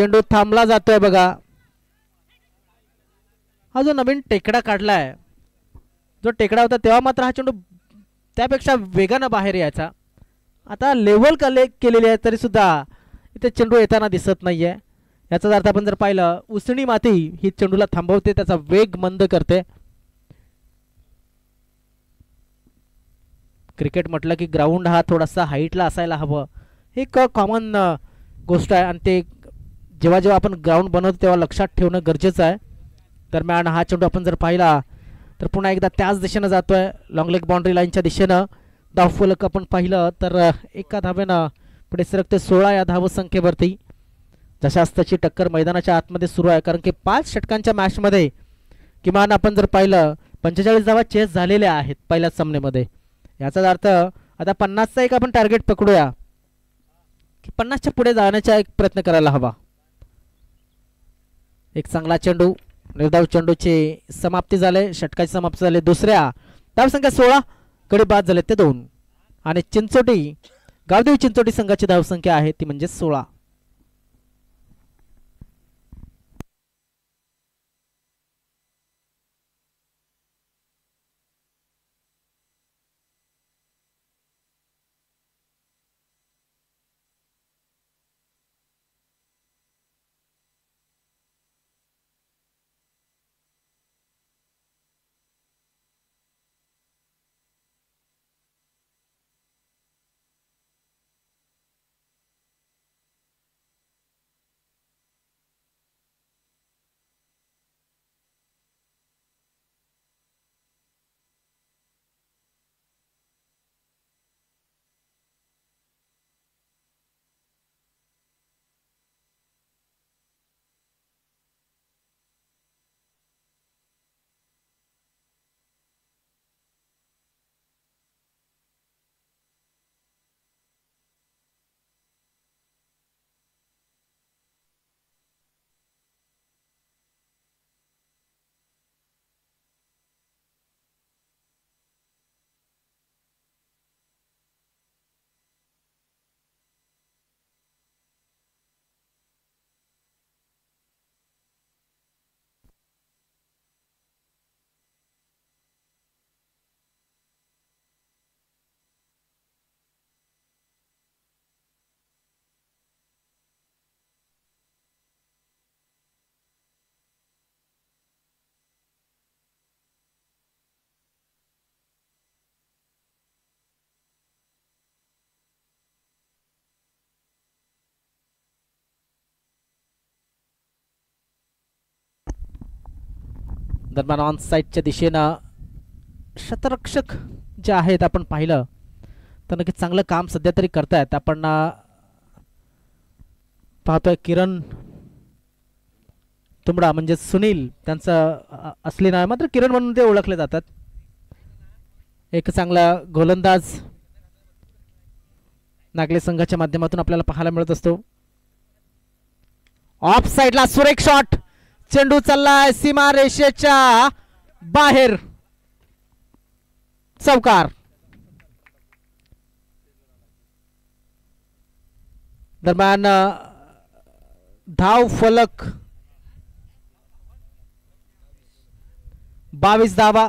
चेंडू थांबला जातोय बघा. हा जो नवीन टेकडा काढलाय, जो टेकडा होता तेव्हा मात्र हा चेंडू त्यापेक्षा वेगानं बाहेर यायचा. आता लेवल केलेली आहे तरी सुद्धा इथे चेंडू येताना दिसत नाहीये. याचा अर्थ आपण जर पाहिलं, उसणी माती ही चेंडूला थांबवते, त्याचा वेग मंद करते. क्रिकेट म्हटलं की ग्राउंड हा थोडासा हाईटला असायला हवं, एक कॉमन गोष्ट आहे. आणि ते जेव्हा जेव्हा आपण ग्राउंड बनवतो तेव्हा लक्षात ठेवणं गरजेचं आहे. दरम्यान हा चेंडू आपण जर पाहिला तर पुन्हा एकदा त्याच दिशेनं जातोय, लॉंग लेग बाउंड्री लाईनच्या दिशेनं. धावफलक आपण पाहिलं तर एका धावेनं पुढे सरकते 16 या धावसंख्येवरती. जशास त्याची टक्कर मैदानाच्या आतमध्ये सुरू आहे, कारण की 5 षटकांच्या मॅचमध्ये किमान आपण जर पाहिलं 45 धावा चेस झालेल्या आहेत पहिल्याच सामन्यामध्ये. याचाच अर्थ आता 50चा एक आपण टार्गेट पकडूया की 50च्या पुढे जाण्याचा एक प्रयत्न करायला हवा. एक चांगला चेंडू, निर्धाव चेंडूची समाप्ती झाले, षटकाची समाप्ती झाली. दुसऱ्या धावसंख्या 16 कडे बाद झाले ते 2. आणि चिंचोटी, गावदेवी चिंचोटी संघाची धावसंख्या आहे ती म्हणजे 16. दरम्यान ऑन साईडच्या दिशेनं शतरक्षक जे आहेत आपण पाहिलं तर नक्की चांगलं काम सध्या तरी करतायत. आपण पाहतोय किरण तुंबडा म्हणजे सुनील त्यांचं असली नाव, मात्र किरण म्हणून ते ओळखले जातात. एक चांगला गोलंदाज नागले संघाच्या माध्यमातून आपल्याला पाहायला मिळत असतो. ऑफ साइडला सुरेख शॉट, चेंडू चाललाय सीमा रेषेच्या बाहेर, चौकार. दरम्यान धाव फलक 22 धावा.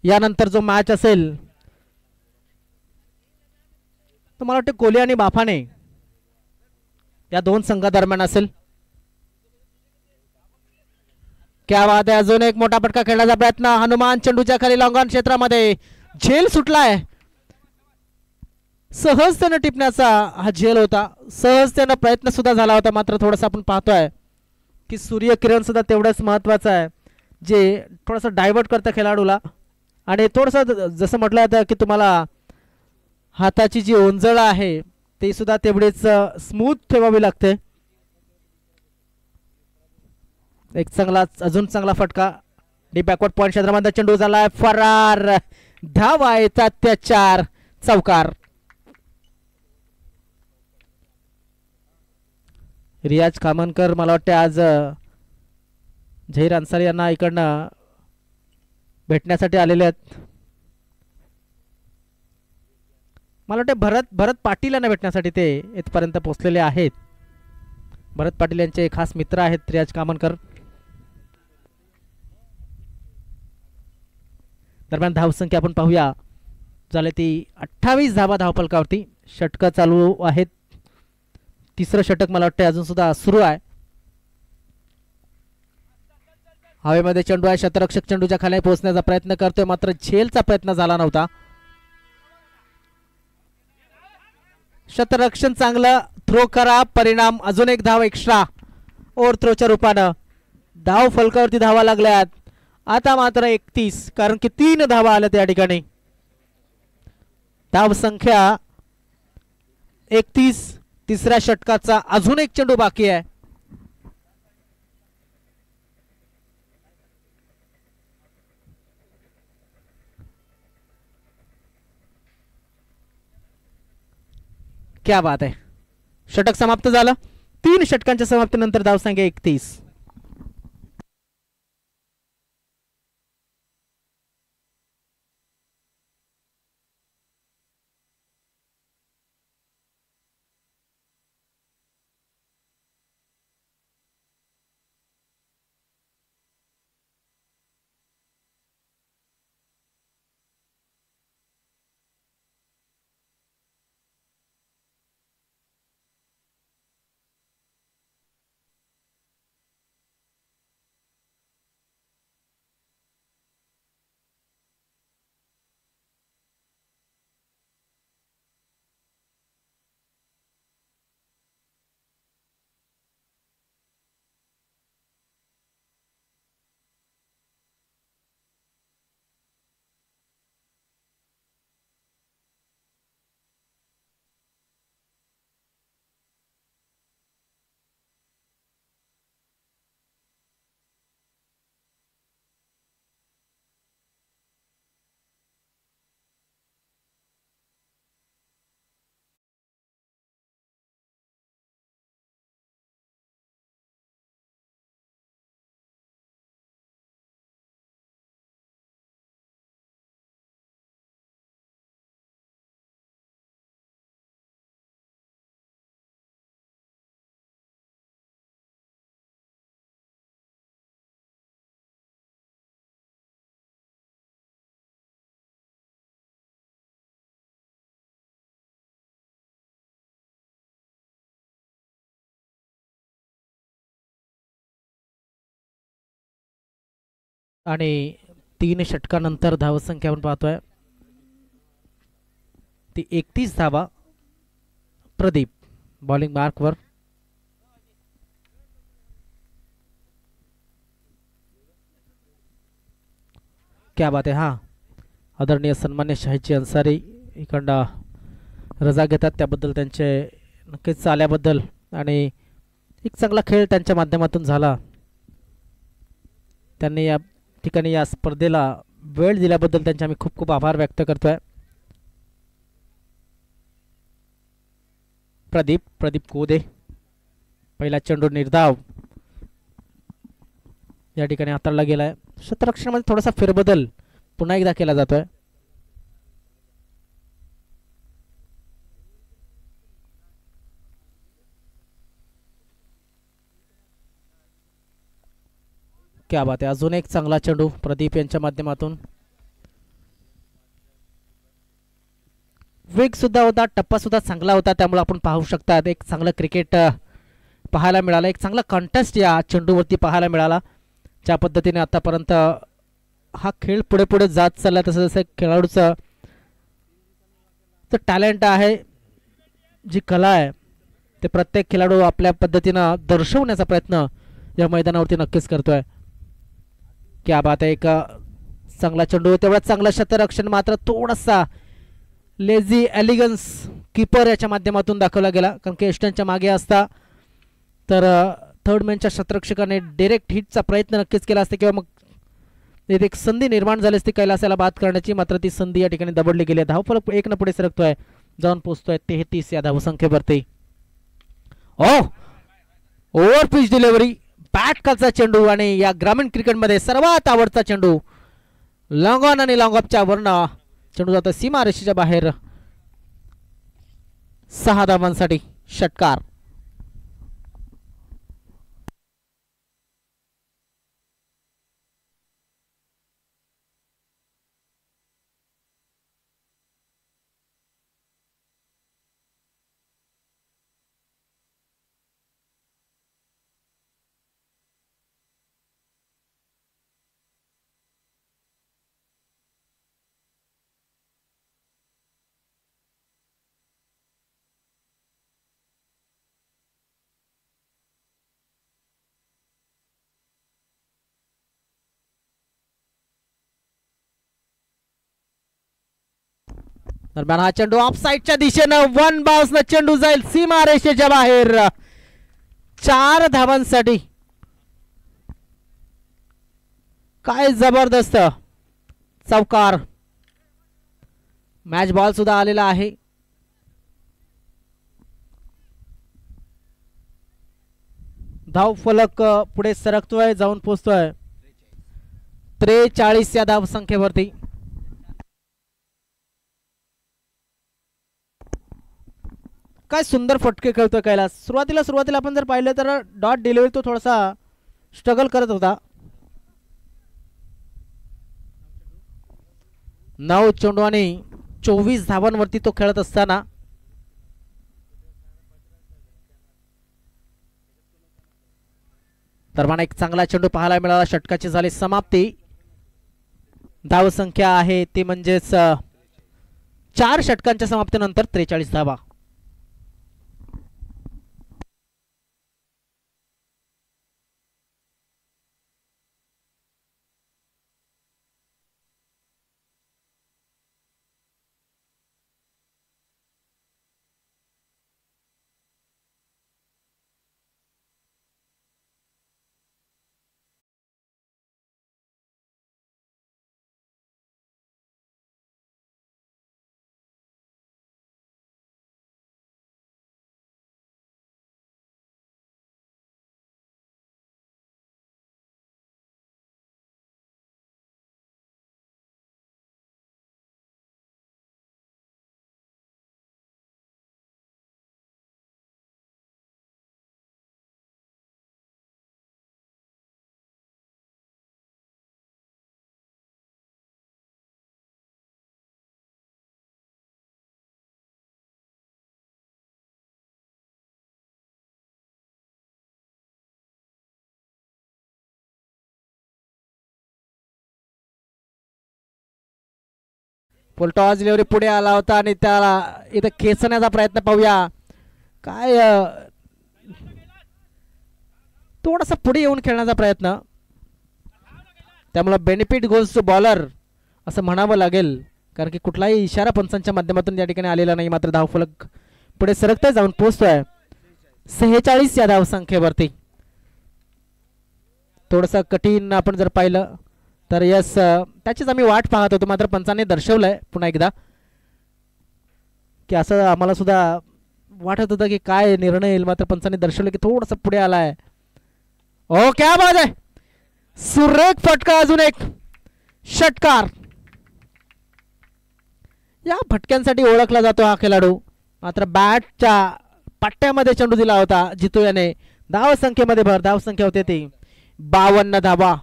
यानंतर जो मॅच असेल तो मला वाटतं कोहली आणि बाफाने या दोन संघादरम्यान असेल. क्या बात आहे, अजून एक मोठा फटका खेळण्याचा प्रयत्न. हनुमान चेंडूच्या खाली लॉंग ऑन क्षेत्रामध्ये झेल सुटलाय. सहजतेने टिपण्याचा हा झेल होता, सहजतेने प्रयत्न सुद्धा झाला होता. मात्र थोडासा आपण पाहतोय की सूर्यकिरण सुद्धा तेवढंच महत्वाचं आहे, जे थोडंसं डायव्हर्ट करतं खेळाडूला. आणि थोडंसं जसं म्हटलं जातं की तुम्हाला हाताची जी ओंजळ आहे ती सुद्धा तेवढीच स्मूथ ठेवावी लागते. एक चांगला, अजून चांगला फटका डी बॅकवर्ड पॉइंट क्षेत्रामध्ये चेंडू झालाय फरार. धावा येतात त्या 4, चौकार. रियाज खामनकर मला वाटते आज झहीर अन्सारी यांना इकडनं भेटण्यासाठी आलेले आहेत. मला वाटते भरत पाटील यांना भेटण्यासाठी ते इथपर्यंत पोहोचलेले आहेत. भरत पाटील यांचे खास मित्र आहेत रियाज कामनकर. दरम्यान धावसंख्या आपण पाहूया, झाले ती 28 धावा धावफलकावरती. षटकं चालू आहेत, तिसरं षटक मला वाटतं अजून सुद्धा सुरू आहे. हवेमध्ये चेंडू आहे, शतरक्षक चेंडूच्या खाली पोहोचण्याचा प्रयत्न करतोय, मात्र झेलचा प्रयत्न झाला नव्हता. शतरक्षण चांगलं, थ्रो करा, परिणाम अजून एक धाव एक्स्ट्रा ओव्हर थ्रोच्या रूपानं. धाव फलकावरती धावा लागल्यात आता मात्र 31, कारण की 3 धावा आल्या त्या ठिकाणी. धाव संख्या 31. तिसऱ्या षटकाचा अजून एक चेंडू बाकी आहे. क्या बात आहे, षटक समाप्त झालं. 3 षटकांच्या समाप्तीनंतर धावसंख्या 31. आणि 3 षटकानंतर धावसंख्या आपण पाहतोय ती 31 धावा. प्रदीप बॉलिंग मार्कवर. क्या बात आहे. हा आदरणीय सन्मान्य शाहीजी अन्सारी इकडं रजा घेतात, त्याबद्दल त्यांचे नक्कीच आल्याबद्दल आणि एक चांगला खेळ त्यांच्या माध्यमातून झाला. त्यांनी या ठिकाणी या स्पर्धेला वेळ दिल्याबद्दल त्यांचे आम्ही खूप खूप आभार व्यक्त करतोय. प्रदीप कोदे, पहिला चेंडू निर्धाव या ठिकाणी हाताळला गेलाय. क्षेत्ररक्षणामध्ये थोडासा फेरबदल पुन्हा एकदा केला जातोय. क्या बात आहे. अजून एक चांगला चेंडू प्रदीप यांच्या माध्यमातून. वेग सुद्धा होता, टप्पा सुद्धा चांगला होता, त्यामुळे आपण पाहू शकता एक चांगलं क्रिकेट पाहायला मिळालं. एक चांगला कॉन्टेस्ट या चेंडूवरती पाहायला मिळाला. ज्या पद्धतीने आतापर्यंत हा खेळ पुढे पुढे जात चालला, तसं जसं खेळाडूचं टॅलेंट आहे, जी कला आहे, ते प्रत्येक खेळाडू आपल्या पद्धतीनं दर्शवण्याचा प्रयत्न या मैदानावरती नक्कीच करतोय. क्या बात आहे. एक चांगला चेंडू, तेवढाच चांगला क्षेत्ररक्षण, मात्र थोडासा लेझी एलिगन्स कीपर याच्या माध्यमातून दाखवला गेला. कारण की एस्टनच्या मागे असता तर थर्ड मॅनच्या क्षेत्ररक्षकाने डायरेक्ट हिटचा प्रयत्न नक्कीच केला असता, किंवा मग एक संधी निर्माण झाली असती कैलासाला बाद करण्याची, मात्र ती संधी या ठिकाणी दबडली गेली. धावफलक 1 न पुढे सरकतोय, जाऊन पोहोचतोय 33 या धावसंख्येवरती. ओव्हर पिच डिलिव्हरी, बॅट खालचा चेंडू, आणि या ग्रामीण क्रिकेटमध्ये सर्वात आवडता चेंडू लॉंग ऑन आणि लॉंग ऑफच्या वरनं चेंडू जातो सीमारेषेच्या बाहेर. 6 धावांसाठी षटकार. दरम्यान हा चेंडू ऑफ साईडच्या दिशेनं वन बाउन्सनं चेंडू जाईल सीमा रेषेच्या बाहेर. 4 धावांसाठी. काय जबरदस्त चौकार. मॅच बॉल सुद्धा आलेला आहे. धाव फलक पुढे सरकतोय, जाऊन पोहोचतोय 43 या धाव संख्येवरती. काय सुंदर फटके खेळतोय कैलास. सुरुवातीला आपण जर पाहिलं तर डॉट डिलिव्हरी तो थोडासा स्ट्रगल करत होता. 9 चेंडू आणि 24 धावांवरती तो खेळत असताना दरम्यान एक चांगला चेंडू पाहायला मिळाला. षटकाची झाली समाप्ती. धाव संख्या आहे ती म्हणजेच 4 षटकांच्या समाप्तीनंतर 43 धावा. फुलटॉस डिलिव्हरी पुढे आला होता आणि त्याला इथं खेचण्याचा प्रयत्न पाहूया. काय थोडासा पुढे येऊन खेळण्याचा प्रयत्न. त्यामुळे बेनिफिट गोल्स टू बॉलर असं म्हणावं लागेल, कारण की कुठलाही इशारा पंचांच्या माध्यमातून या ठिकाणी आलेला नाही. मात्र धावफलक पुढे सरकतोय, जाऊन पोहोचतोय 46 या धाव संख्येवरती. थोडंसं कठीण आपण जर पाहिलं तर यस त्याचीच आम्ही वाट पाहत होतो. मात्र पंचांनी दर्शवलंय पुन्हा एकदा की असं आम्हाला सुद्धा वाटत होतं की काय निर्णय येईल. मात्र पंचांनी दर्शवलं की थोडंसं पुढे आलाय. ओ क्या बात आहे. सुरेख फटका. अजून एक षटकार. या फटक्यांसाठी ओळखला जातो हा खेळाडू. मात्र बॅटच्या पट्ट्यामध्ये चेंडू दिला होता जितू याने. धाव संख्येमध्ये भर. धाव संख्या होते ती 52 धावा.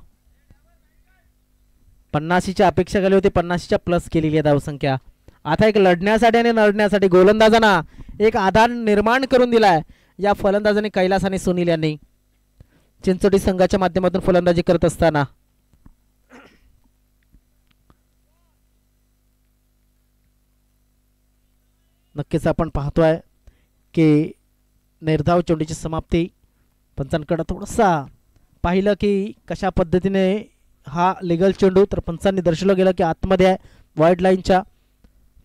50च्या अपेक्षा केली होती, 50च्या प्लस केलेली आहे धावसंख्या. आता एक लढण्यासाठी आणि लढण्यासाठी गोलंदाजांना एक आधार निर्माण करून दिलाय या फलंदाजांनी कैलास आणि सुनील यांनी. चिंचोटी संघाच्या माध्यमातून फलंदाजी करत असताना नक्कीच आपण पाहतोय की निर्धाव चेंडूची समाप्ती. पंचांकडे थोडासा पाहिलं की कशा पद्धतीने हा लिगल चेंडू, तर पंचांनी दर्शवलं गेलं की आतमध्ये आहे वाईड लाईनच्या.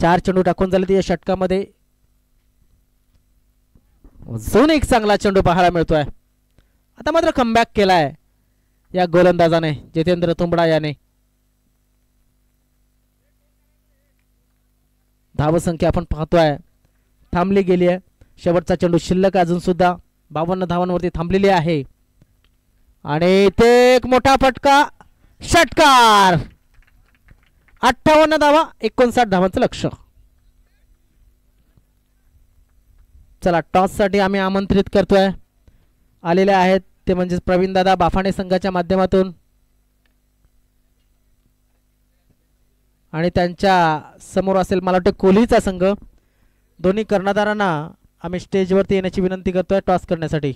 4 चेंडू टाकून झाले या षटकामध्ये. अजून एक चांगला चेंडू पाहायला मिळतोय. आता मात्र कमबॅक केलाय या गोलंदाजाने जितेंद्र तुंबडा याने. धावसंख्या आपण पाहतोय थांबली गेली आहे. शेवटचा चेंडू शिल्लक अजून सुद्धा 52 धावांवरती थांबलेली आहे. आणि ते एक मोठा फटका. षटकार. 58 धावा, 59 धावांचं लक्ष. चला टॉस साठी आम्ही आमंत्रित करतोय. आलेले आहेत ते म्हणजे प्रवीणदादा बाफाणे संघाच्या माध्यमातून आणि त्यांच्या समोर असेल मला वाटतं कोहलीचा संघ. दोन्ही कर्णधारांना आम्ही स्टेजवरती येण्याची विनंती करतोय टॉस करण्यासाठी.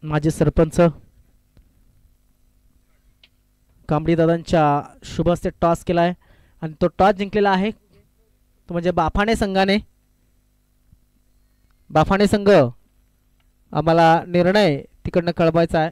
माजी सरपंच कांबडी दादांच्या शुभ हस्ते टॉस केला आहे आणि तो टॉस जिंकलेला आहे तो म्हणजे बाफाणे संघाने. बाफाणे संघ आम्हाला निर्णय तिकडनं कळवायचा आहे.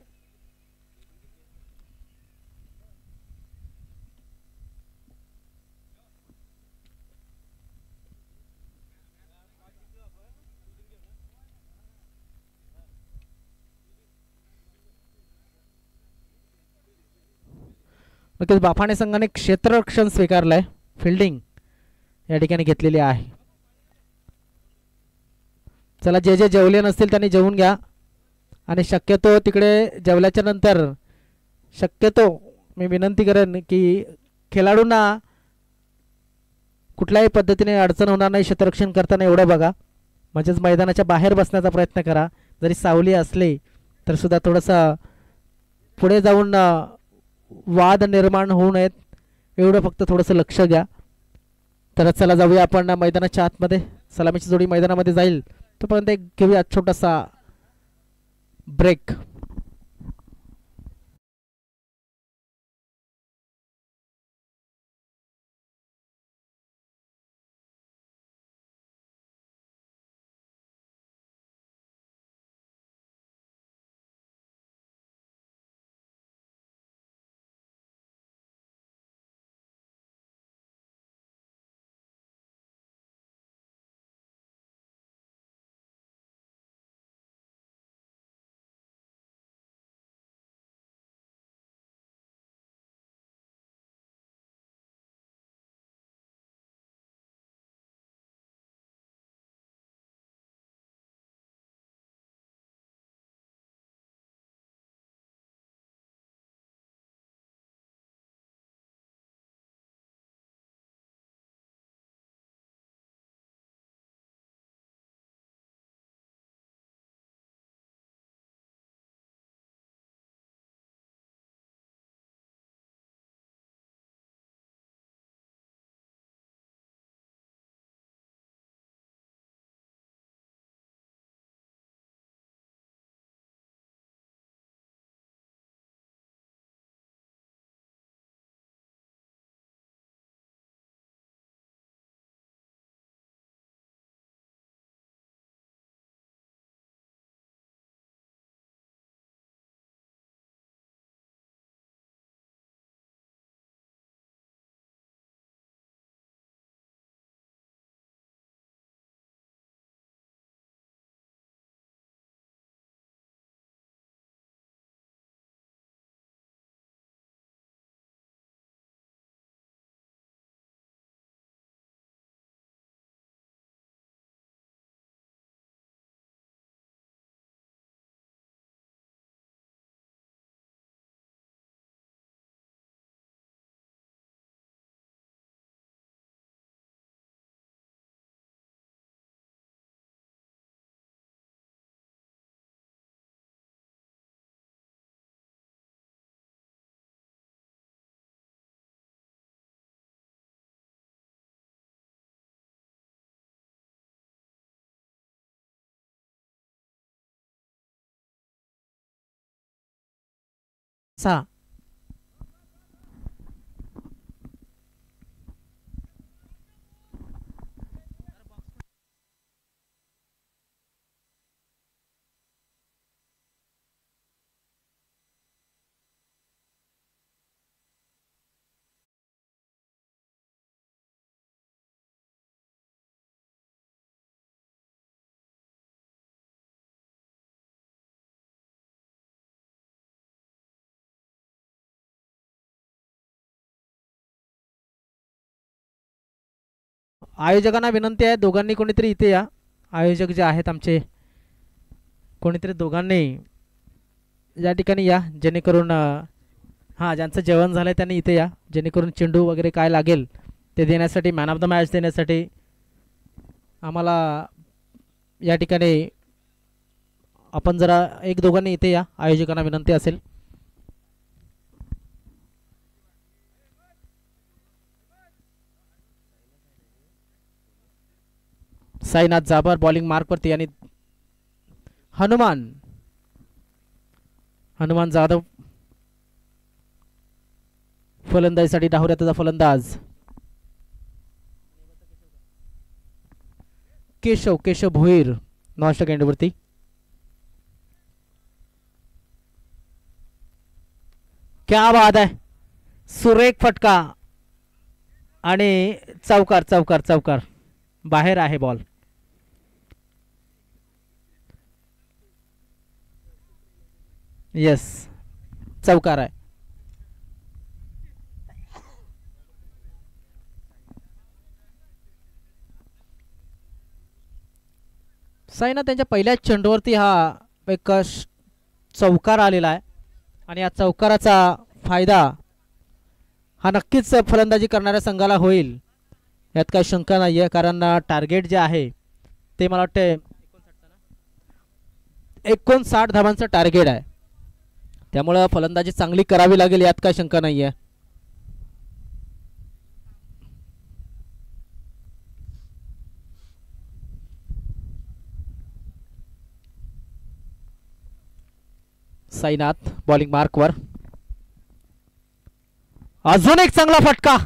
नक्कीच बाफाणे संघाने क्षेत्ररक्षण स्वीकारलंय. फिल्डिंग या ठिकाणी घेतलेली आहे. चला जे जे जेवले नसतील त्यांनी जेवून घ्या आणि शक्यतो तिकडे जेवल्याच्या नंतर शक्यतो मी विनंती करेन की खेळाडूंना कुठल्याही पद्धतीने अडचण होणार नाही क्षेत्ररक्षण करताना एवढं बघा. म्हणजेच मैदानाच्या बाहेर बसण्याचा प्रयत्न करा. जरी सावली असली तर सुद्धा थोडंसं पुढे जाऊन वाद निर्माण होऊ नयेत एवढं फक्त थोडंसं लक्ष घ्या. तर चला जाऊया आपण मैदानाच्या आतमध्ये. सलामीची जोडी मैदानामध्ये जाईल तोपर्यंत एक घेऊया छोटासा ब्रेक. सहा आयोजकांना विनंती आहे दोघांनी कोणीतरी इथे या. आयोजक जे आहेत आमचे कोणीतरी दोघांनी या ठिकाणी या जेणेकरून हां ज्यांचं जेवण झालं आहे त्यांनी इथे या जेणेकरून चेंडू वगैरे काय लागेल ते देण्यासाठी मॅन ऑफ द मॅच देण्यासाठी आम्हाला या ठिकाणी आपण जरा एक दोघांनी इथे या. आयोजकांना विनंती असेल. साईनाथ जाबर बॉलिंग मार्कवरती आणि हनुमान हनुमान जाधव फलंदाजीसाठी डावऱ्याचा फलंदाज केशव भोईर नॉनस्ट्राइक एंडवरती. क्या बात आहे, सुरेख फटका आणि चौकार बाहेर आहे बॉल. येस, चौकार आहे. साईना त्यांच्या पहिल्याच चेंडूवरती हा एक चौकार आलेला आहे आणि या चौकाराचा फायदा हा नक्कीच फलंदाजी करणाऱ्या संघाला होईल, यात काही शंका नाही आहे. कारण टार्गेट जे आहे ते मला वाटते 59 धावांचं टार्गेट आहे, त्यामुळं फलंदाजी चांगली करावी लागेल, यात काही शंका नाही आहे. साईनाथ बॉलिंग मार्कवर. अजून एक चांगला फटका,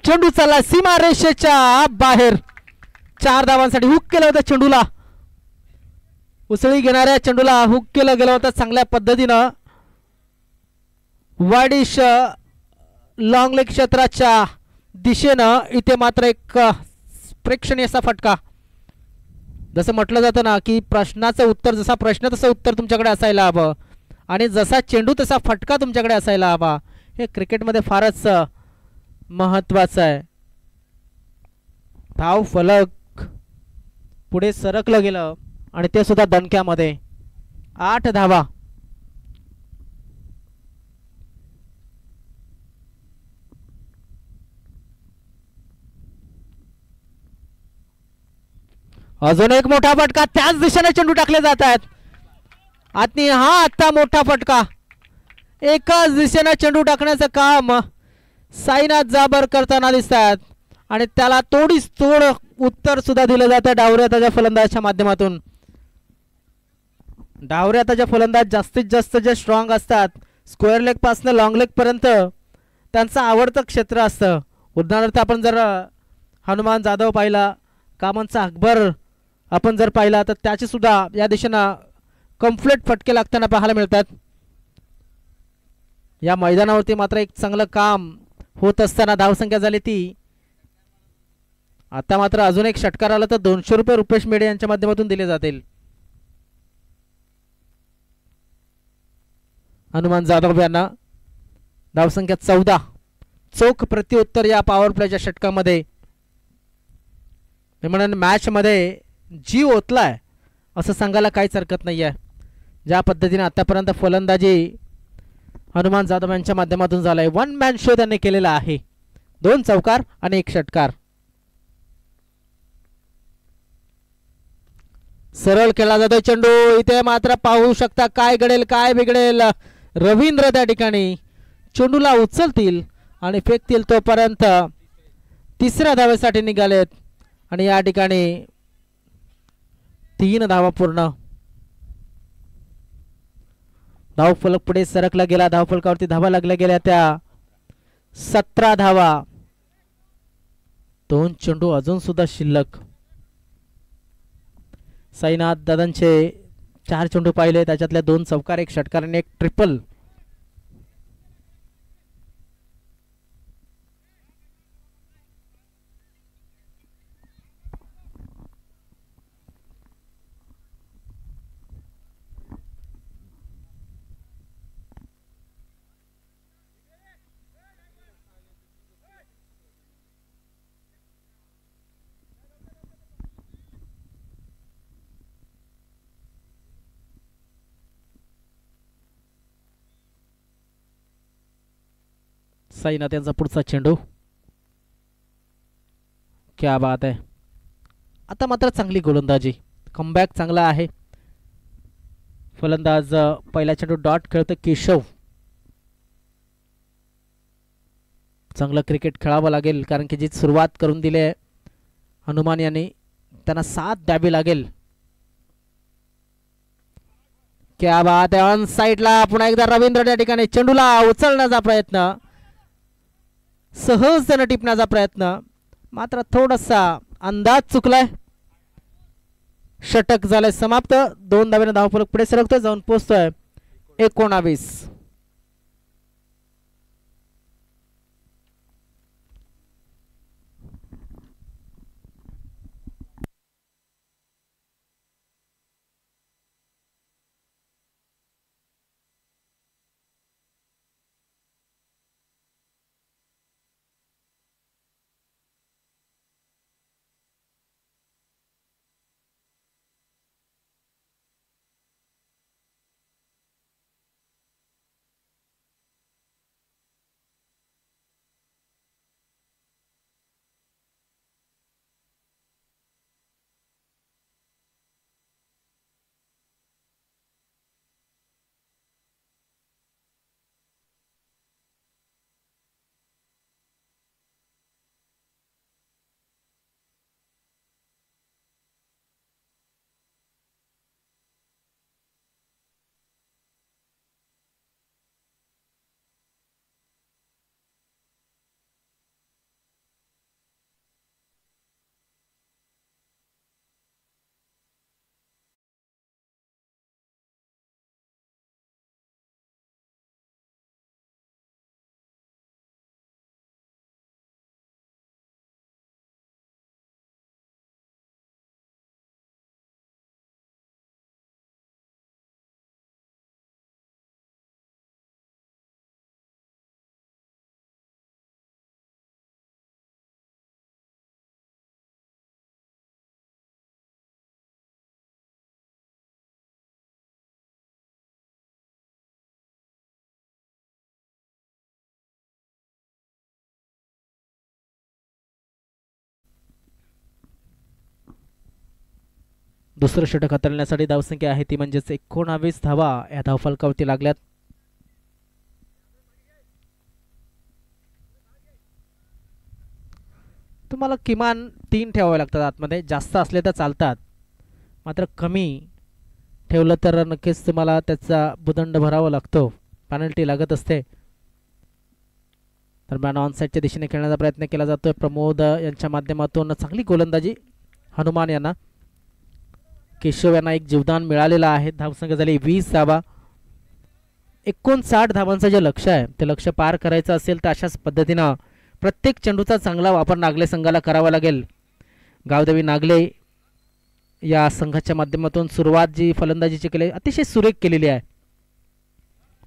चेंडू चालला सीमा रेषेच्या बाहेर. 4 धावांसाठी हुक केलं होतं चेंडूला, उसळी घेणाऱ्या चेंडूला हुक केलं गेलं होतं चांगल्या पद्धतीनं. वाईडिश लॉंग लेग क्षेत्राच्या दिशेनं इथे मात्र एक प्रेक्षणीय असा फटका. जसं म्हटलं जातं ना की प्रश्नाचं उत्तर जसा प्रश्न तसं उत्तर तुमच्याकडे असायला हवं आणि जसा चेंडू तसा फटका तुमच्याकडे असायला हवा. हे क्रिकेटमध्ये फारच महत्त्वाचं आहे. धाव फलक पुढे सरकलं गेलं आणि ते सुद्धा दणक्यामध्ये. 8 धावा. अजून एक मोठा फटका, त्याच दिशेने चेंडू टाकले जात आहेत आणि हा आता मोठा फटका. एकाच दिशेने चेंडू टाकण्याचं काम साईनाथ जाबर करताना दिसतात आणि त्याला तोडीस तोड उत्तर सुद्धा दिलं जातं डावऱ्याच्या फलंदाजाच्या माध्यमातून. डावऱ्याच्या फलंदाज जास्तीत जास्त जे स्ट्रॉंग असतात, स्क्वेअर लेग पासून लॉंग लेग पर्यंत त्यांचं आवडतं क्षेत्र असतं. उदाहरणार्थ आपण जर हनुमान जाधव पाहिला, कामनचा अकबर आपण जर पाहिला, तर त्याचे सुद्धा या दिशेनं कम्प्लीट फटके लागताना पाहायला मिळतात. या मैदानावरती मात्र एक चांगलं काम होत असताना धावसंख्या झाली ती. आता मात्र अजून एक षटकार आला तर 200 रुपये रुपेश मेढे यांच्या माध्यमातून दिले जातील. हनुमान जाधव यांना धावसंख्या 14. चोख प्रत्युत्तर या पॉवर प्लेच्या षटकामध्ये. म्हणून मॅच मध्ये जीव ओतलाय असं सांगायला काहीच हरकत नाही आहे. ज्या पद्धतीने आतापर्यंत फलंदाजी हनुमान जाधव यांच्या माध्यमातून झालाय, वन मॅन शो त्यांनी केलेला आहे. 2 चौकार आणि 1 षटकार. सरळ खेळला जातो चेंडू. इथे मात्र पाहू शकता काय घडेल काय बिघडेल. रवींद्र त्या ठिकाणी चेंडूला उचलतील आणि फेकतील, तोपर्यंत 3ऱ्या धावेसाठी निघालेत आणि या ठिकाणी 3 धावा पूर्ण. धावफलक पुढे सरकला गेला. धावफलकावरती धावा लागल्या गेल्या त्या 17 धावा. 2 चेंडू अजून सुद्धा शिल्लक. साईनाथ दादांचे 4 चेंडू पाहिले, त्याच्यातल्या 2 चौकार, 1 षटकार आणि 1 ट्रिपल. साईनाथ यांचा पुढचा चेंडू. क्या बात आहे. आता मात्र चांगली गोलंदाजी, कमबॅक चांगला आहे. फलंदाज पहिला चेंडू डॉट खेळतो केशव. चांगलं क्रिकेट खेळावं लागेल, कारण की जी सुरुवात करून दिली आहे हनुमान यांनी, त्यांना साथ द्यावी लागेल. क्या बात आहे. ऑन साईडला पुन्हा एकदा रवींद्र त्या ठिकाणी चेंडूला उचलण्याचा प्रयत्न, सहज त्यानं टिपण्याचा प्रयत्न, मात्र थोडासा अंदाज चुकलाय. षटक झालंय समाप्त. 2 धावेने धावफलक पुढे सरकतोय, जाऊन पोहोचतोय 19. दुसरं षटक हाताळण्यासाठी धावसंख्या आहे ती म्हणजेच 19 धावा या धावफलकावरती लागल्यात. तुम्हाला किमान 3 ठेवावे लागतात आतमध्ये, जास्त असले तर चालतात, मात्र कमी ठेवलं तर नक्कीच तुम्हाला त्याचा भूदंड भरावा लागतो, पेनल्टी लागत असते. दरम्यान ऑन साईडच्या दिशेने खेळण्याचा प्रयत्न केला जातोय प्रमोद यांच्या माध्यमातून. चांगली गोलंदाजी हनुमान यांना, केशव यांना एक जीवदान मिळालेलं आहे. धावसंख्या झाली 20 धावा. 59 धावांचं जे लक्ष्य आहे ते लक्ष्य पार करायचं असेल तर अशाच पद्धतीनं प्रत्येक चेंडूचा चांगला वापर नागले संघाला करावा लागेल. गावदेवी नागले या संघाच्या माध्यमातून सुरुवात जी फलंदाजीची केली अतिशय सुरेख केलेली आहे.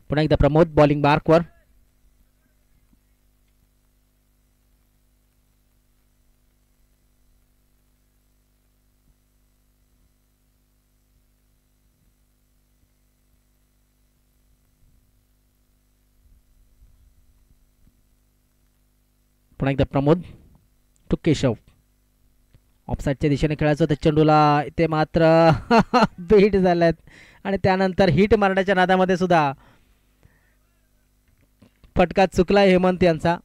पुन्हा एकदा प्रमोद बॉलिंग मार्कवर. पुन्हा एकदा प्रमोद टू केशव. ऑफसाईडच्या दिशेने खेळायचं तर चेंडूला ते मात्र बीट झाल्यात आणि त्यानंतर हिट मारण्याच्या नादामध्ये सुद्धा फटका चुकला हेमंत यांचा.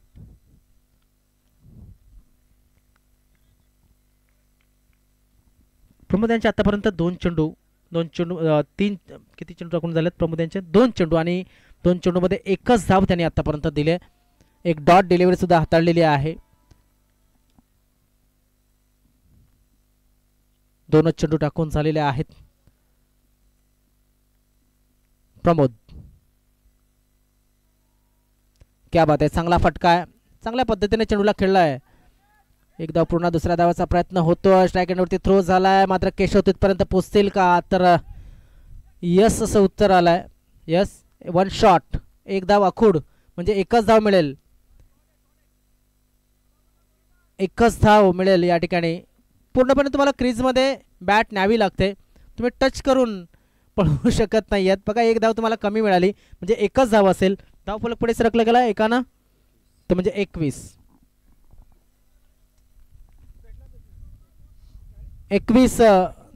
प्रमोद यांचे आतापर्यंत 2 चेंडू 3 किती चेंडू टाकून झालेत प्रमोद यांचे? 2 चेंडू आणि 2 चेंडूमध्ये एकच धाव त्यांनी आतापर्यंत दिले. एक डॉट डिलिव्हरी सुद्धा हाताळलेली आहे. 2 चेंडू टाकून झालेले आहेत. प्रमोद, क्या बात आहे, चांगला फटका आहे, चांगल्या पद्धतीने चेंडूला खेळलाय. एक धाव पूर्ण, दुसऱ्या धावाचा प्रयत्न होतो. स्ट्राईक एंडवरती थ्रो झालाय, मात्र केशव तिथपर्यंत पोहोचतील का? तर यस असं उत्तर आलंय. यस, 1 शॉट, एक धाव आखूड, म्हणजे एकच धाव मिळेल. एकच धाव मिळेल या ठिकाणी. पूर्णपणे तुम्हाला क्रीजमध्ये बॅट न्यावी लागते, तुम्ही टच करून पळवू शकत नाही आहेत. बघा, एक धाव तुम्हाला कमी मिळाली म्हणजे एकच धाव असेल. धाव फलक पुढे सरकला गेला एकानं, तर म्हणजे 21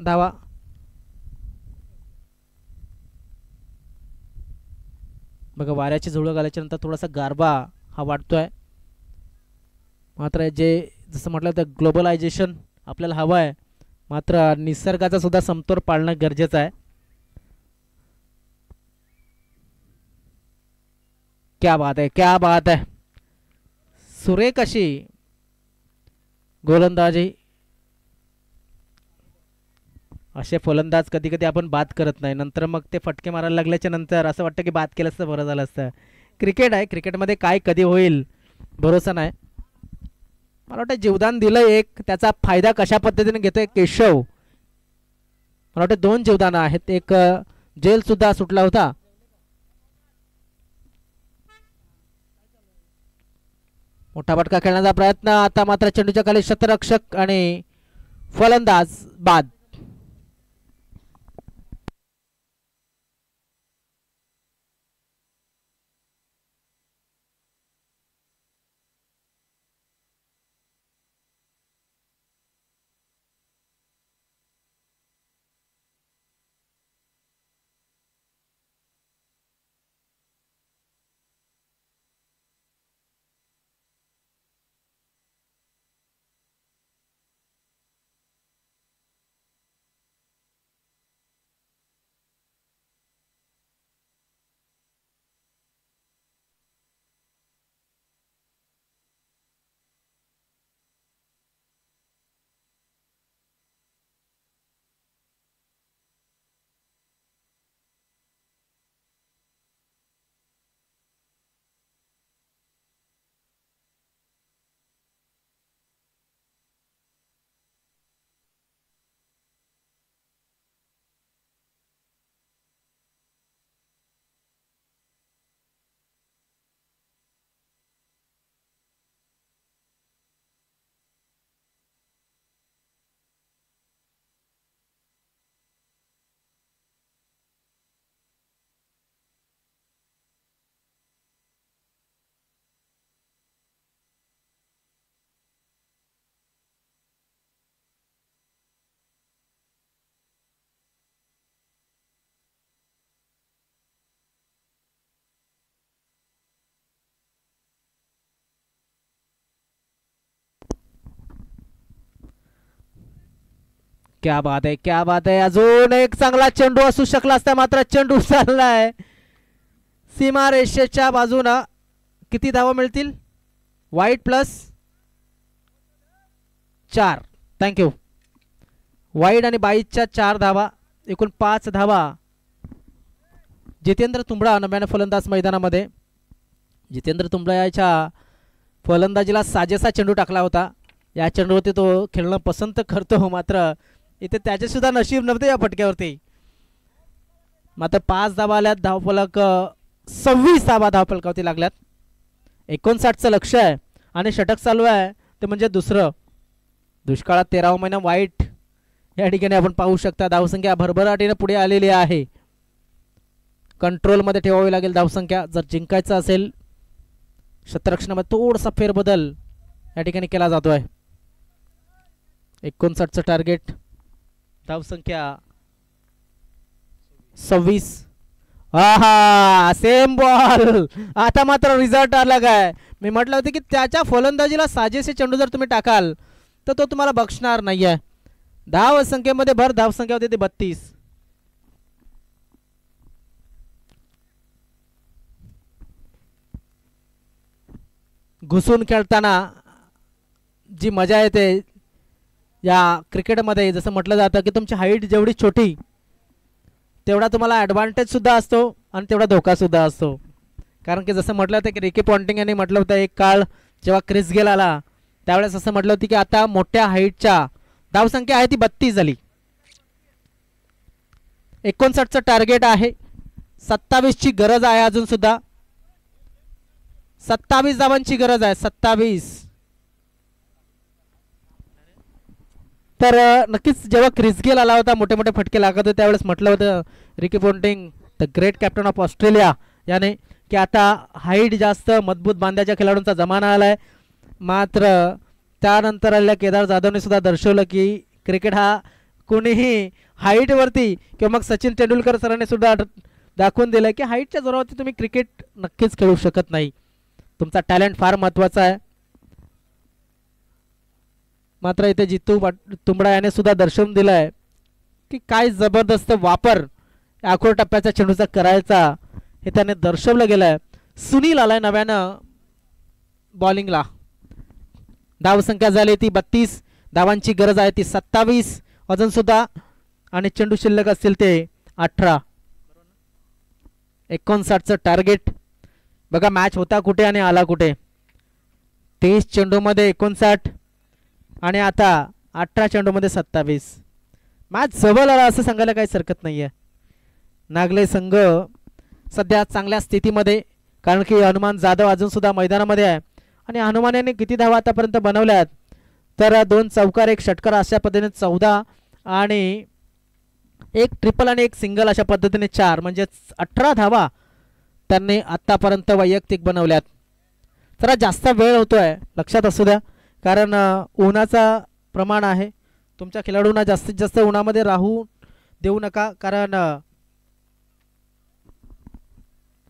धावा. बघा, वाऱ्याची झुळूक आल्याच्या नंतर थोडासा गारबा हा वाढतोय. मात्र जे जसं म्हटलं तर ग्लोबलायझेशन आपल्याला हवं आहे, मात्र निसर्गाचा सुद्धा समतोल पाळणं गरजेचं आहे. क्या बात आहे, क्या बात आहे. सुरेख अशी गोलंदाजी. असे फलंदाज कधी कधी आपण बाद करत नाही, नंतर मग ते फटके मारायला लागल्याच्या नंतर असं वाटतं की बाद केलं असतं बरं झालं असतं. क्रिकेट आहे, क्रिकेटमध्ये काय कधी होईल भरोसा नाही. मला वाटतं जीवदान दिलं एक, त्याचा फायदा कशा पद्धतीने घेतोय केशव. मला वाटतं 2 जीवदानं आहेत, एक जेल सुद्धा सुटला होता. मोठा फटका खेळण्याचा प्रयत्न, आता मात्र चेंडूच्या खाली शतरक्षक आणि फलंदाज बाद. क्या बात आहे, क्या बात आहे. अजून एक चांगला चेंडू असू शकला असता, मात्र चेंडू चाललाय सीमारेषेच्या बाजूनं. किती धावा मिळतील? वाईट प्लस 4. थँक्यू. वाईट आणि 22च्या 4 धावा, एकूण 5 धावा. जितेंद्र तुंबडा नव्यानं फलंदाज मैदानामध्ये. जितेंद्र तुंबडा याच्या फलंदाजीला साजेसा चेंडू टाकला होता. या चेंडूवरती तो खेळणं पसंत करतो, मात्र इथे त्याचे सुद्धा नशीब नव्हते या फटक्यावरती. मात्र 5 धावा आल्यात. धावफलक 26 धावा धावफलकावरती लागल्यात. 59चं लक्ष आहे आणि षटक चालू आहे, ते म्हणजे दुसरं. दुष्काळात 13वा महिना वाईट या ठिकाणी आपण पाहू शकता. धावसंख्या भरभराटीने पुढे आलेली आहे. कंट्रोलमध्ये ठेवावी लागेल धावसंख्या जर जिंकायचं असेल. क्षेत्ररक्षणामध्ये थोडासा फेरबदल या ठिकाणी केला जातोय. 59चं टार्गेट. धावसंख्या 26. आहा, सेम बॉल. आता मात्र रिझल्ट आला काय. मी म्हटलं होतं की त्याच्या फलंदाजीला साजेसे चेंडू जर तुम्ही टाकाल तर तो तुम्हाला बक्षणार नाहीये. धावसंख्येमध्ये भर धावसंख्या होती ती 32. घुसून खेळताना जी मजा येते या क्रिकेटमध्ये, जसं म्हटलं जातं की तुमची हाईट जेवढी छोटी तेवढा तुम्हाला ॲडव्हान्टेज सुद्धा असतो आणि तेवढा धोका सुद्धा असतो. कारण की जसं म्हटलं होतं की रिकी पॉन्टिंग यांनी म्हटलं होतं एक काळ जेव्हा क्रिस गेल आला त्यावेळेस असं म्हटलं होतं की आता मोठ्या हाईटच्या धावसंख्या आहे ती 32 झाली. 59चं टार्गेट आहे. 27ची गरज आहे अजून सुद्धा. 27 धावांची गरज आहे. 27. तर नक्कीच जेव्हा क्रिस गेल आला होता मोठे मोठे फटके लागत होते त्यावेळेस म्हटलं होतं Ricky Ponting the great captain of Australia याने की आता हाईट जास्त मजबूत बांध्याच्या खेळाडूंचा जमाना आलाय. मात्र त्यानंतर आलेल्या केदार जाधवने सुद्धा दर्शवलं की क्रिकेट हा कोणीही हाईटवरती किंवा मग सचिन तेंडुलकर सरांनी सुद्धा दाखवून दिलं की हाईटच्या जोरावरती तुम्ही क्रिकेट नक्कीच खेळू शकत नाही. तुमचा टॅलेंट फार महत्त्वाचा आहे. मात्र इथे जितू तुंबडा याने सुद्धा दर्शवून दिलंय की काय जबरदस्त वापर आखोर टप्प्याच्या चेंडूचा करायचा हे त्याने दर्शवलं गेलंय. सुनील आलाय नव्यानं बॉलिंगला. धावसंख्या झाली ती 32, धावांची गरज आहे ती 27 अजून सुद्धा, आणि चेंडू शिल्लक असतील ते 18. 59चं टार्गेट. बघा मॅच होता कुठे आणि आला कुठे. 23 चेंडूमध्ये 59 आणि आता 18 चेंडूमध्ये 27. मॅच जवळ आला असं सांगायला काहीच हरकत नाही आहे. नागले संघ सध्या चांगल्या स्थितीमध्ये, कारण की हनुमान जाधव अजून सुद्धा मैदानामध्ये आहे. आणि हनुमान यांनी किती धावा आतापर्यंत बनवल्यात तर 2 चौकार 1 षटकार अशा पद्धतीने 14 आणि 1 ट्रिपल आणि 1 सिंगल अशा पद्धतीने 4 म्हणजे 18 धावा त्यांनी आतापर्यंत वैयक्तिक बनवल्यात. जरा जास्त वेळ होतोय लक्षात असू द्या, कारण उन्हाचा प्रमाण आहे. तुमच्या खेळाडूंना जास्तीत जास्त उन्हामध्ये राहू देऊ नका, कारण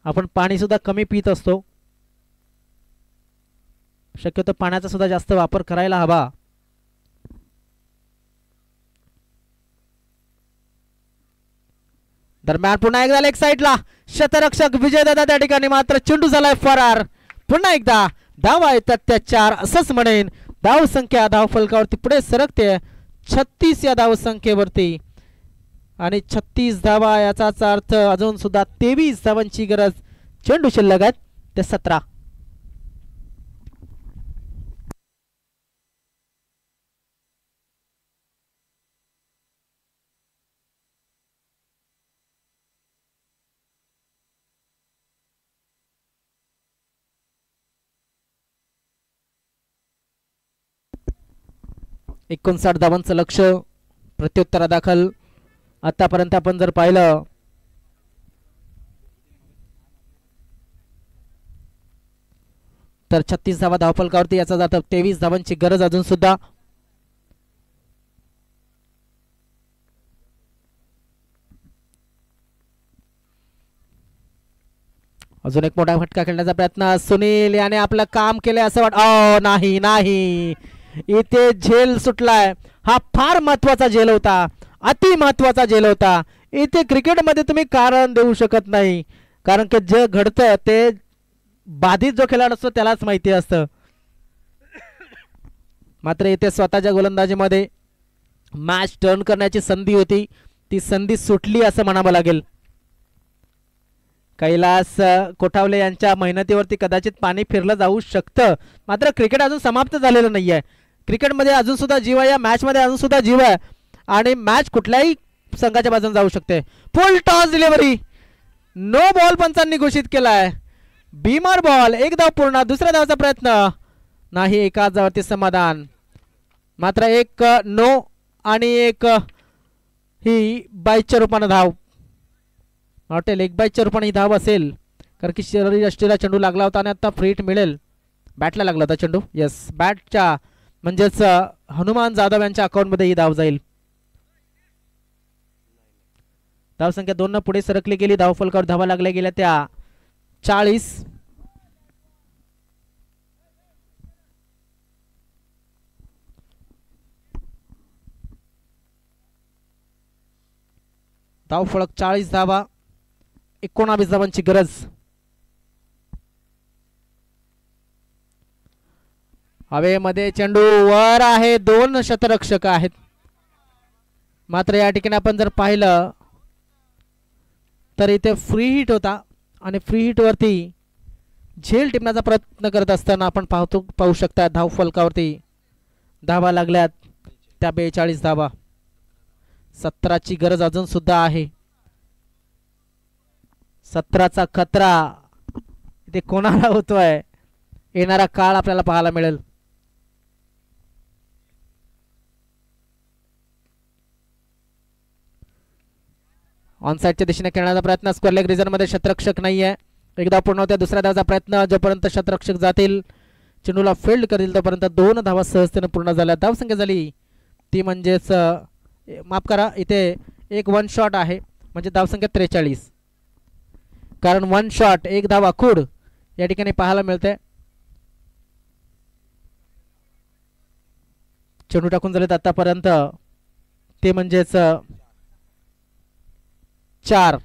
आपण पाणी सुद्धा कमी पित असतो. शक्यतो पाण्याचा सुद्धा जास्त वापर करायला हवा. दरम्यान पुन्हा एकदा लेग साइडला शतरक्षक विजयदादा त्या ठिकाणी मात्र चेंडू झालाय फरार. पुन्हा एकदा धावा येतात त्या 4 असंच म्हणेन. धाव संख्या धाव फलकावरती पुढे सरकते 36 या धाव संख्येवरती, आणि 36 धावा याचाच अर्थ अजून सुद्धा 23 धावांची गरज. चेंडू शिल्लक आहेत ते 17. एकोणसाठ धावांचं लक्ष प्रत्युत्तरादाखल आतापर्यंत आपण जर पाहिलं तर 36 धावा धावफलकावरती, याचा जात 23 धावांची गरज अजून सुद्धा. अजून एक मोठा फटका खेळण्याचा प्रयत्न. सुनील याने आपलं काम केले असं नाही नाही, इथे झेल सुटलाय. हा फार महत्वाचा झेल होता, अति महत्वाचा झेल होता. इथे क्रिकेटमध्ये तुम्ही कारण देऊ शकत नाही, कारण की जे घडतं ते बाधित जो खेळाडू असतो त्यालाच माहिती असतं. मात्र इथे स्वतःच्या गोलंदाजीमध्ये मॅच टर्न करण्याची संधी होती, ती संधी सुटली असं म्हणावं लागेल. कैलास कोठावले यांच्या मेहनतीवरती कदाचित पाणी फिरलं जाऊ शकतं, मात्र क्रिकेट अजून समाप्त झालेलं नाहीये. क्रिकेटमध्ये अजून सुद्धा जीव आहे, या मॅचमध्ये अजून सुद्धा जीव आहे, आणि मॅच कुठल्याही संघाच्या बाजूने जाऊ शकते. Full toss delivery, no ball पंचांनी घोषित केलाय. बीमार बॉल, एक धाव पूर्ण. दुसऱ्या धावाचा प्रयत्न नाही, एकाच धावावरती समाधान. मात्र एक नो आणि एक ही बाईच्या रूपाने धाव. हॉटेल एक बाईच्या रूपाने ही धाव असेल, कारण की शरीरयष्टीला चेंडू लागला होता आणि आता फ्री हिट मिळेल. बॅटला लागला होता चेंडू, येस बॅटच्या म्हणजेच हनुमान जाधव यांच्या अकाउंटमध्ये ही धाव जाईल. धावसंख्या 2 पुढे सरकली गेली. धाव फलकावर धावा लागल्या गेल्या त्या 40. धाव फलक 40 धावा, 19 धावांची गरज. हवेमध्ये चेंडू वर आहे, 2 शतरक्षक आहेत. मात्र या ठिकाणी आपण जर पाहिलं तर इथे फ्री हिट होता, आणि फ्री हिट वरती झेल टिपण्याचा प्रयत्न करत असताना आपण पाहू शकता धाव फलकावरती धावा लागल्यात त्या 42 धावा. 17ची गरज अजून सुद्धा आहे. 17चा खतरा इथे कोणाला होतोय, येणारा काळ आपल्याला पाहायला मिळेल. ऑनसाइडच्या दिशेने खेळण्याचा प्रयत्न. स्क्वेअर लेग रिझन मध्ये शतरक्षक नाहीये. एकदा पूर्ण होत्या, दुसऱ्या धावाचा प्रयत्न. जोपर्यंत शतरक्षक जातील, चेंडूला फील्ड करतील, तोपर्यंत 2 धावा सहजतेने पूर्ण झाल्या. धावसंख्या झाली ती म्हणजेच माफ करा, इथे एक 1 शॉट आहे, म्हणजे धावसंख्या 43. कारण 1 शॉट 1 धावा खूड या ठिकाणी पाहायला मिळते. चेंडू टाकून झालेत आतापर्यंत ते म्हणजेच 4.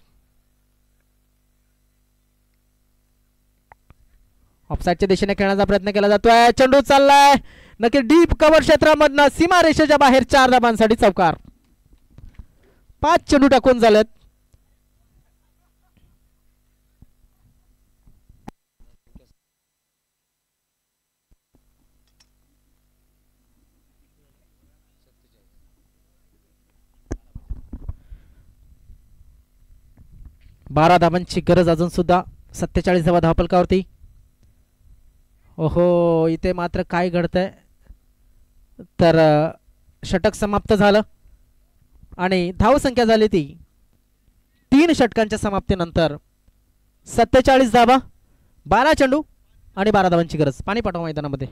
ऑफसाईडच्या दिशेने खेळण्याचा प्रयत्न केला जातोय. चेंडू चाललाय नक्की डीप कव्हर क्षेत्रामधनं सीमा रेषेच्या बाहेर 4 धाबांसाठी चौकार. 5 चेंडू टाकून झालेत. बारा धाबांची गरज अजून सुद्धा. 47 धावा धावफलकावरती. ओहो, इथे मात्र काय घडतंय तर षटक समाप्त झालं आणि धावसंख्या झाली ती 3 षटकांच्या समाप्तीनंतर 47 धावा, 12 चेंडू आणि 12 धावांची गरज. पाणी पाठवा मैदानामध्ये.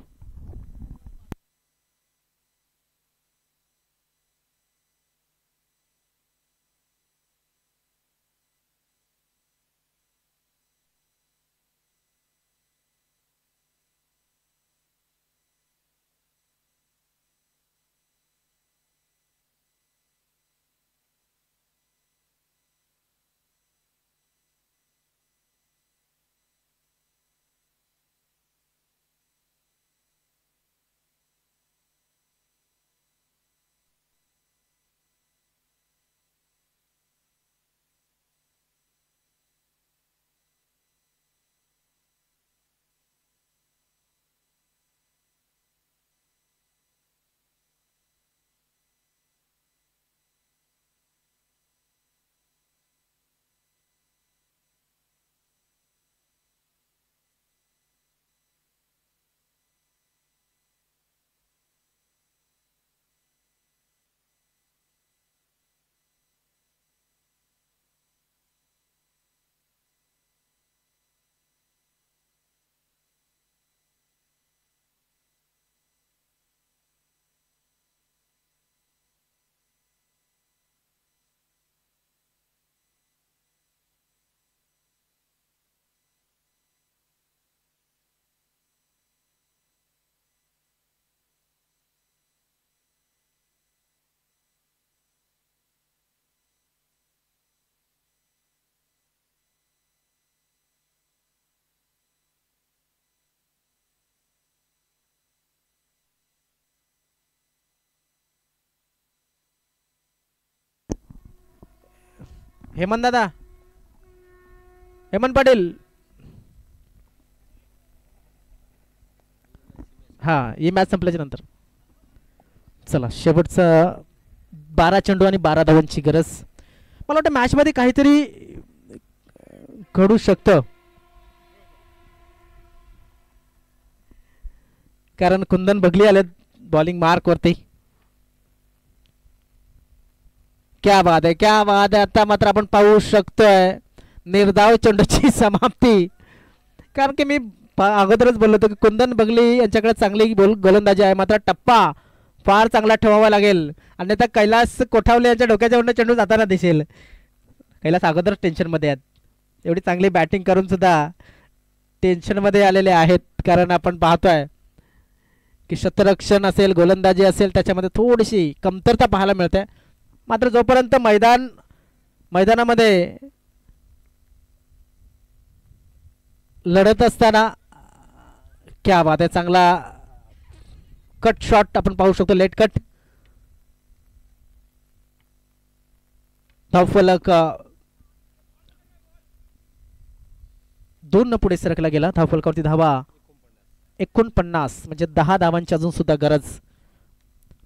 हेमंत दादा, हेमंत पाटील, हा ही मॅच संपल्याच्या नंतर चला शेवटचं 12 चेंडू आणि 12 धावांची गरज. मला वाटतं मॅच मध्ये काहीतरी घडू शकतं कारण कुंदन बघली आले बॉलिंग मार्क वरती. क्या बात आहे, क्या बात आहे. आता मात्र आपण पाहू शकतोय निर्धाव चेंडूची समाप्ती. कारण की मी अगोदरच बोललो होतो की कुंदन बगली यांच्याकडे चांगली गोलंदाजी आहे, मात्र टप्पा फार चांगला ठेवावा लागेल अन्यथा कैलास कोठावले यांच्या डोक्याच्या वरनं चेंडू जाताना दिसेल. कैलास अगोदरच टेन्शनमध्ये आहेत. एवढी चांगली बॅटिंग करून सुद्धा टेन्शनमध्ये आलेले आहेत कारण आपण पाहतोय की क्षेत्ररक्षण असेल, गोलंदाजी असेल, त्याच्यामध्ये थोडीशी कमतरता पाहायला मिळते. मात्र जोपर्यंत मैदानामध्ये लढत असताना क्या बात आहे, चांगला कट शॉट आपण पाहू शकतो, लेट कट. धावफलक 2 न पुढे सरकला गेला. धावफलकावरती धावा 49 म्हणजे 10 धावांची अजून सुद्धा गरज.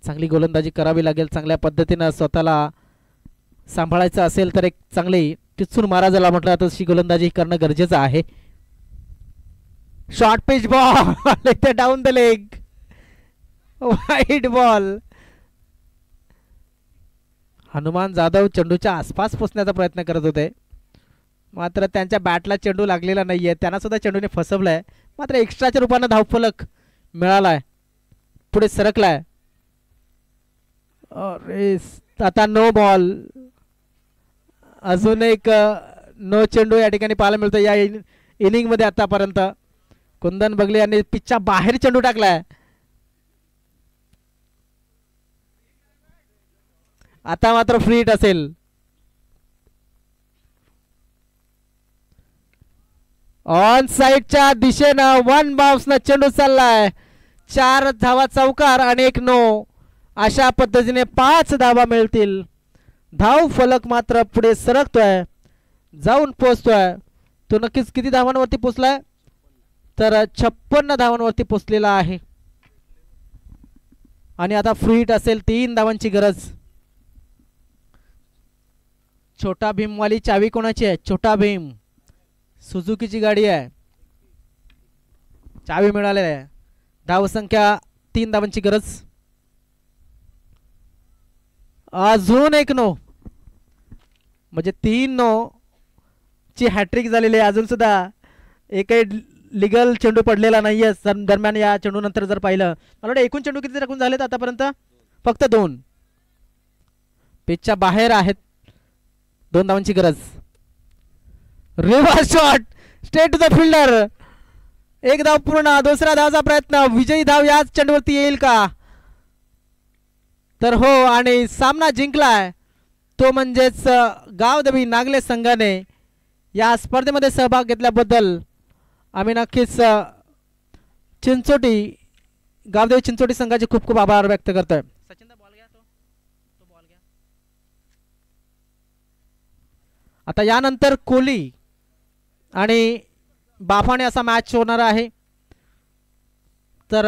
चांगली गोलंदाजी करावी लागेल. चांगल्या पद्धतीनं स्वतःला सांभाळायचं असेल तर एक चांगली टिचून मारा ज्याला म्हटलं तशी गोलंदाजी करणं गरजेचं आहे. शॉर्ट पिच बॉल इथे down the leg, wide ball. Hanuman Jadhav चेंडूच्या आसपास पोचण्याचा प्रयत्न करत होते मात्र त्यांच्या बॅटला चेंडू लागलेला नाहीये. त्यांना सुद्धा चेंडूने फसवलंय. मात्र एक्स्ट्राच्या रूपानं धावफलक मिळालाय, पुढे सरकलाय. अरे आता नो बॉल, अजून एक नो चेंडू या ठिकाणी पाहायला मिळतो या इनिंग मध्ये. आतापर्यंत कुंदन बगले यांनी पिचच्या बाहेर चेंडू टाकलाय. आता मात्र फ्री हिट असेल. ऑन साइडच्या दिशेनं वन बाउन्सनं चेंडू चाललाय. 4 धावा चौकार आणि 1 नो. अशा पद्धतीने 5 धावा मिळतील. धाव फलक मात्र पुढे सरकतोय, जाऊन पोहोचतोय. तो नक्कीच किती धावांवरती पोहोचलाय तर 56 धावांवरती पोहोचलेला आहे. आणि आता फ्री हिट असेल. 3 धावांची गरज. छोटा भीमवाली चावी कोणाची आहे? छोटा भीम सुझुकीची गाडी आहे. चावी मिळालेली आहे. धावसंख्या 3 धावांची गरज. अजून 1 नो म्हणजे 3 नो ची हॅट्रिक झालेली आहे. अजून सुद्धा एकही लिगल चेंडू पडलेला नाहीये दरम्यान. या चेंडू नंतर जर पाहिलं मला वाटतं एकूण चेंडू किती राखून झालेत आतापर्यंत? फक्त 2. पिचच्या बाहेर आहेत. 2 धावांची गरज. Reverse shot straight to the fielder. 1 धाव पूर्ण. दुसरा धावचा प्रयत्न. विजयी धाव याच चेंडूवरती येईल का? तर हो. आणि सामना जिंकलाय तो म्हणजेच गावदेवी नागले संघाने. या स्पर्धेमध्ये सहभाग घेतल्याबद्दल आम्ही नक्कीच चिंचोटी गावदेवी चिंचोटी संघाचे खूप खूप आभार व्यक्त करतोय. सचिन दा बॉल घ्या. तो बॉल घ्या. आता यानंतर कोहली आणि बाफाणे असा मॅच होणार आहे. तर